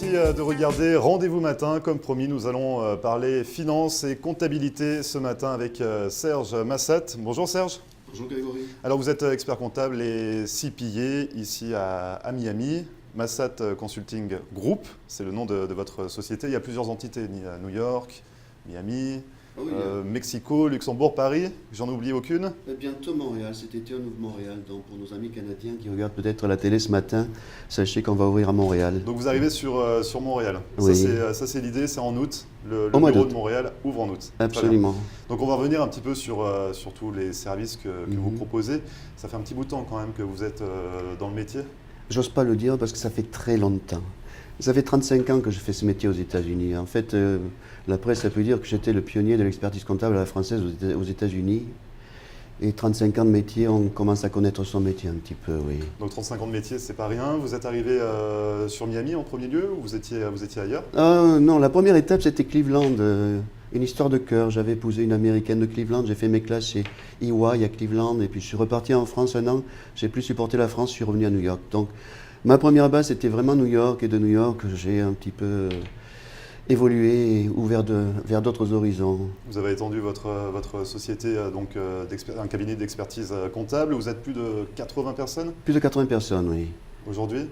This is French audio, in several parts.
Merci de regarder Rendez-vous matin. Comme promis, nous allons parler finance et comptabilité ce matin avec Serge Massat. Bonjour Serge. Bonjour Grégory. Alors vous êtes expert comptable et CPA ici à Miami. Massat Consulting Group, c'est le nom de votre société. Il y a plusieurs entités, à New York, Miami, Mexico, Luxembourg, Paris. J'en ai oublié aucune? Bientôt Montréal, cet été on ouvre Montréal. Donc pour nos amis canadiens qui regardent peut-être la télé ce matin, sachez qu'on va ouvrir à Montréal. Donc vous arrivez sur Montréal. Oui. Ça c'est l'idée, c'est en août. Le Au mois bureau d'août. de Montréal ouvre en août. Absolument. Donc on va revenir un petit peu sur tous les services que vous proposez. Ça fait un petit bout de temps quand même que vous êtes dans le métier. J'ose pas le dire parce que ça fait très longtemps. Ça fait 35 ans que je fais ce métier aux États-Unis. En fait, la presse a pu dire que j'étais le pionnier de l'expertise comptable à la française aux États-Unis. Et 35 ans de métier, on commence à connaître son métier un petit peu, oui. Donc 35 ans de métier, c'est pas rien. Vous êtes arrivé sur Miami en premier lieu ou vous étiez ailleurs? Non, la première étape c'était Cleveland. Une histoire de cœur. J'avais épousé une américaine de Cleveland. J'ai fait mes classes chez EY à Cleveland. Et puis je suis reparti en France un an. J'ai plus supporté la France, je suis revenu à New York. Donc ma première base c'était vraiment New York. Et de New York, j'ai un petit peu évolué et ouvert vers d'autres horizons. Vous avez étendu votre société, donc un cabinet d'expertise comptable. Vous êtes plus de 80 personnes Plus de 80 personnes, oui. aujourd'hui?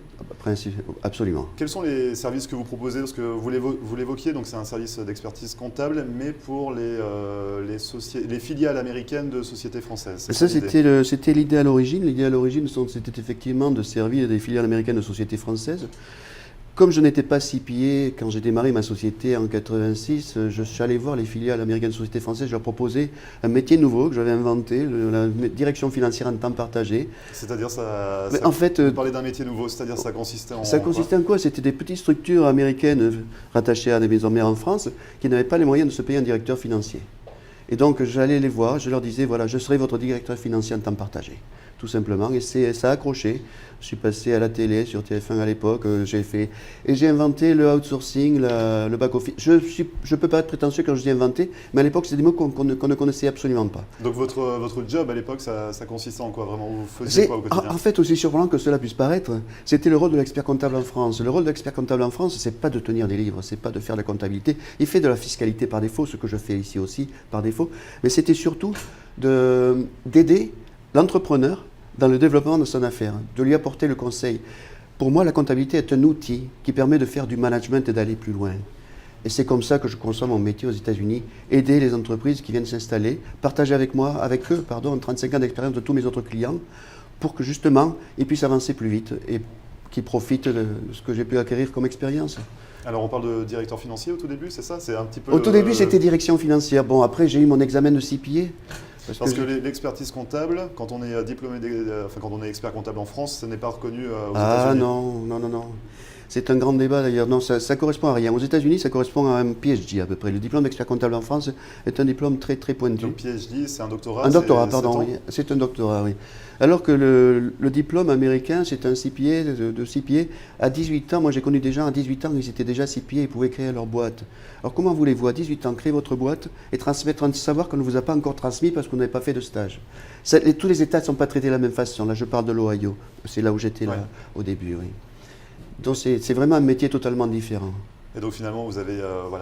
Absolument. Quels sont les services que vous proposez? Parce que vous l'évoquiez, donc c'est un service d'expertise comptable, mais pour les filiales américaines de sociétés françaises. Ça, c'était l'idée à l'origine. L'idée à l'origine, c'était effectivement de servir des filiales américaines de sociétés françaises. Comme je n'étais pas CPA quand j'ai démarré ma société en 86, je suis allé voir les filiales américaines de sociétés françaises. Je leur proposais un métier nouveau que j'avais inventé, la direction financière en temps partagé. C'est-à-dire vous parlez d'un métier nouveau, c'est-à-dire ça consistait en Ça consistait en quoi? C'était des petites structures américaines rattachées à des maisons mères en France qui n'avaient pas les moyens de se payer un directeur financier. Et donc j'allais les voir, je leur disais, voilà, je serai votre directeur financier en temps partagé, tout simplement. Et ça a accroché. Je suis passé à la télé, sur TF1 à l'époque, j'ai inventé le outsourcing, le back-office. Je ne peux pas être prétentieux quand je dis inventé, mais à l'époque, c'est des mots qu'on ne connaissait absolument pas. Donc votre job à l'époque, ça consistait en quoi vraiment? Vous faisiez quoi au quotidien? En fait, aussi surprenant que cela puisse paraître, c'était le rôle de l'expert comptable en France. Le rôle de l'expert comptable en France, c'est pas de tenir des livres, c'est pas de faire de la comptabilité. Il fait de la fiscalité par défaut, ce que je fais ici aussi par défaut, mais c'était surtout d'aider l'entrepreneur dans le développement de son affaire, de lui apporter le conseil. Pour moi, la comptabilité est un outil qui permet de faire du management et d'aller plus loin. Et c'est comme ça que je conçois mon métier aux États-Unis, aider les entreprises qui viennent s'installer, partager avec eux, 35 ans d'expérience de tous mes autres clients, pour que justement, ils puissent avancer plus vite et qu'ils profitent de ce que j'ai pu acquérir comme expérience. Alors on parle de directeur financier au tout début, c'est ça? C'est un petit peu. Au tout début, c'était direction financière. Bon, après, j'ai eu mon examen de CPA. Parce que l'expertise comptable, quand on est quand on est expert comptable en France, ce n'est pas reconnu aux États-Unis. Ah non. C'est un grand débat d'ailleurs. Non, ça correspond à rien. Aux États-Unis, ça correspond à un PhD à peu près. Le diplôme d'expert comptable en France est un diplôme très très pointu. Donc PhD, c'est un doctorat? Un doctorat, pardon, oui. C'est un doctorat, oui. Alors que le diplôme américain, c'est un CPA, de CPA. À 18 ans, moi j'ai connu des gens à 18 ans, ils étaient déjà CPA, ils pouvaient créer leur boîte. Alors comment voulez-vous à 18 ans créer votre boîte et transmettre un savoir qu'on ne vous a pas encore transmis parce qu'on n'avait pas fait de stage? Tous les États ne sont pas traités de la même façon. Là, je parle de l'Ohio. C'est là où j'étais là au début, oui. Donc c'est vraiment un métier totalement différent. Et donc finalement, vous avez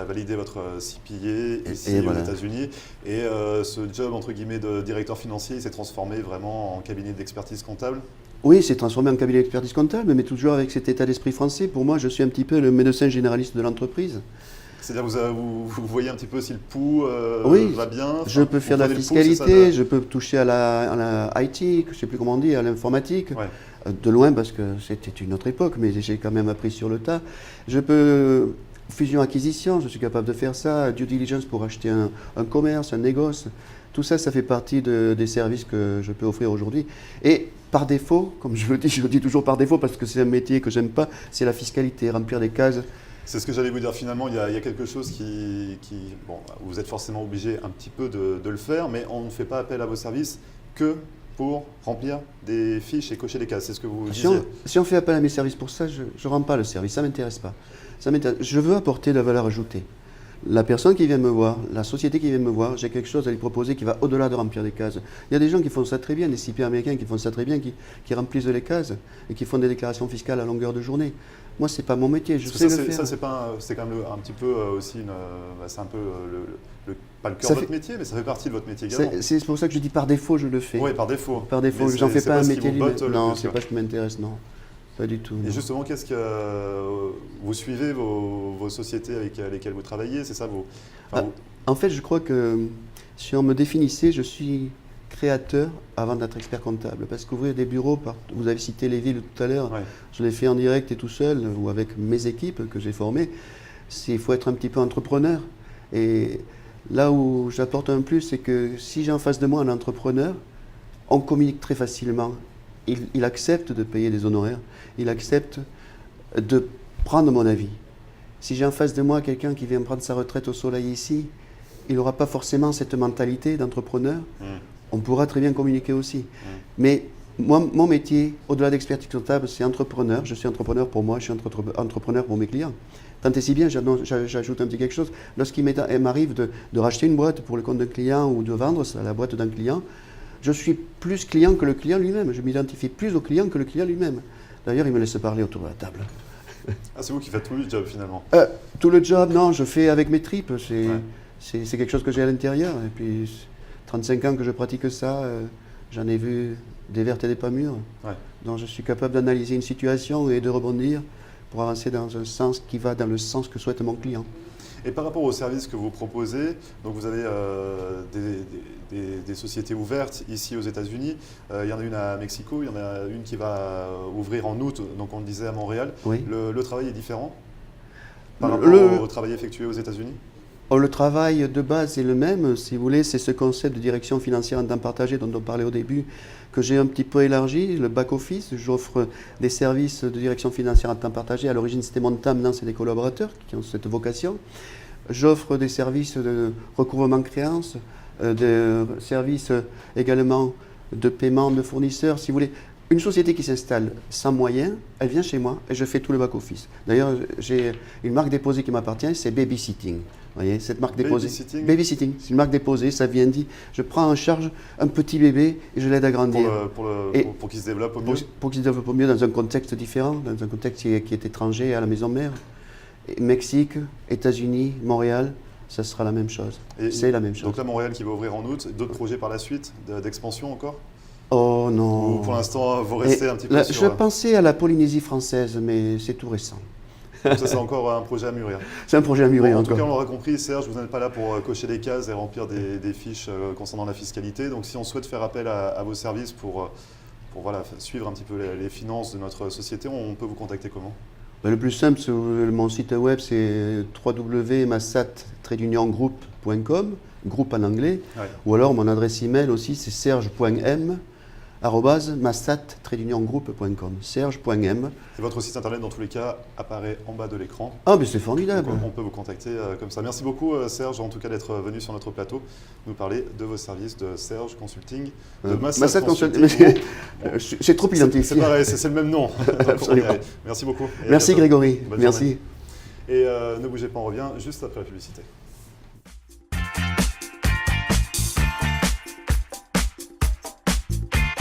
validé votre CPA ici aux États-Unis. Et ce job, entre guillemets, de directeur financier, il s'est transformé vraiment en cabinet d'expertise comptable? Oui, c'est transformé en cabinet d'expertise comptable, mais toujours avec cet état d'esprit français. Pour moi, je suis un petit peu le médecin généraliste de l'entreprise. C'est-à-dire vous voyez un petit peu si le pouls va bien? Je peux faire de la fiscalité, je peux toucher à la IT, je ne sais plus comment on dit, à l'informatique. Ouais. De loin parce que c'était une autre époque, mais j'ai quand même appris sur le tas. Je peux fusion-acquisition, je suis capable de faire ça, due diligence pour acheter un commerce, un négoce. Tout ça, ça fait partie des services que je peux offrir aujourd'hui. Et par défaut, comme je le dis, je le dis toujours par défaut parce que c'est un métier que j'aime pas, c'est la fiscalité, remplir des cases. C'est ce que j'allais vous dire. Finalement, il y a quelque chose bon, vous êtes forcément obligé un petit peu de le faire, mais on ne fait pas appel à vos services que pour remplir des fiches et cocher des cases. C'est ce que vous disiez. Si on fait appel à mes services pour ça, je ne rends pas le service. Ça ne m'intéresse pas. Je veux apporter de la valeur ajoutée. La personne qui vient me voir, la société qui vient me voir, j'ai quelque chose à lui proposer qui va au-delà de remplir des cases. Il y a des gens qui font ça très bien, des CPA américains qui font ça très bien, qui remplissent les cases et qui font des déclarations fiscales à longueur de journée. Moi, c'est pas mon métier, je Parce sais que le faire. ça, c'est quand même un petit peu aussi c'est un peu pas le cœur Ça de votre fait- métier, mais ça fait partie de votre métier également. C'est pour ça que je dis par défaut, je le fais. Oui, par défaut. Par défaut, Mais j'en fais c'est pas un ce qui métier. vous botte le Non, plus, c'est quoi. pas ce qui m'intéresse, non. Pas du tout. Et non. justement, qu'est-ce que vous suivez vos sociétés avec lesquelles vous travaillez, c'est ça En fait, je crois que si on me définissait, je suis créateur avant d'être expert comptable. Parce qu'ouvrir des bureaux, vous avez cité les villes tout à l'heure, Ouais. je l'ai fait en direct et tout seul, ou avec mes équipes que j'ai formées. Il faut être un petit peu entrepreneur. Et là où j'apporte un plus, c'est que si j'ai en face de moi un entrepreneur, on communique très facilement. Il accepte de payer des honoraires, il accepte de prendre mon avis. Si j'ai en face de moi quelqu'un qui vient prendre sa retraite au soleil ici, il n'aura pas forcément cette mentalité d'entrepreneur. On pourra très bien communiquer aussi. Mais moi, mon métier, au-delà d'expertise comptable, c'est entrepreneur. Je suis entrepreneur pour moi, je suis entrepreneur pour mes clients. Tant et si bien, j'ajoute un petit quelque chose. Lorsqu'il m'arrive de racheter une boîte pour le compte d'un client ou de vendre la boîte d'un client, je suis plus client que le client lui-même. Je m'identifie plus au client que le client lui-même. D'ailleurs, il me laisse parler autour de la table. Ah, c'est vous qui faites tout le job finalement. Tout le job, non, je fais avec mes tripes. Ouais. C'est quelque chose que j'ai à l'intérieur. Et puis, 35 ans que je pratique ça, j'en ai vu des vertes et des pas mûres. Ouais. Donc, je suis capable d'analyser une situation et de rebondir pour avancer dans un sens qui va dans le sens que souhaite mon client. Et par rapport aux services que vous proposez, donc vous avez des sociétés ouvertes ici aux États-Unis. Il y en a une à Mexico, il y en a une qui va ouvrir en août, donc on le disait à Montréal. Oui. Le travail est différent par rapport au travail effectué aux États-Unis? Le travail de base est le même, si vous voulez, c'est ce concept de direction financière en temps partagé dont on parlait au début, que j'ai un petit peu élargi, le back-office. J'offre des services de direction financière en temps partagé. À l'origine, c'était mon temps, maintenant, c'est des collaborateurs qui ont cette vocation. J'offre des services de recouvrement de créances, des services également de paiement de fournisseurs, si vous voulez. Une société qui s'installe sans moyens, elle vient chez moi et je fais tout le back-office. D'ailleurs, j'ai une marque déposée qui m'appartient, c'est Babysitting. Vous voyez, cette marque déposée. Babysitting, c'est une marque déposée, ça vient dit, je prends en charge un petit bébé et je l'aide à grandir. Pour qu'il se développe au mieux. Pour qu'il se développe au mieux dans un contexte différent, dans un contexte qui est étranger à la maison mère. Et Mexique, États-Unis, Montréal, ça sera la même chose. C'est la même chose. Donc là, Montréal qui va ouvrir en août, d'autres projets par la suite, d'expansion encore? Oh non. Ou pour l'instant, vous restez un petit peu sur... Je pensais à la Polynésie française, mais c'est tout récent. Donc ça, c'est encore un projet à mûrir. C'est un projet à mûrir En encore. tout cas, on l'aura compris, Serge, vous n'êtes pas là pour cocher des cases et remplir des fiches concernant la fiscalité. Donc si on souhaite faire appel à vos services pour voilà, suivre un petit peu les finances de notre société, on peut vous contacter comment? Le plus simple, mon site web, c'est www.massat-group.com, groupe en anglais. Ouais. Ou alors mon adresse email aussi, c'est serge.m@massat-group.com. Serge.m. Et votre site internet, dans tous les cas, apparaît en bas de l'écran. Ah, mais c'est formidable. Donc, on peut vous contacter comme ça. Merci beaucoup, Serge, en tout cas, d'être venu sur notre plateau, nous parler de vos services de Serge Consulting, de Massat Consulting. C'est trop identifié. C'est pareil, c'est le même nom. Merci beaucoup. Merci Grégory. Merci. Et ne bougez pas, on revient juste après la publicité.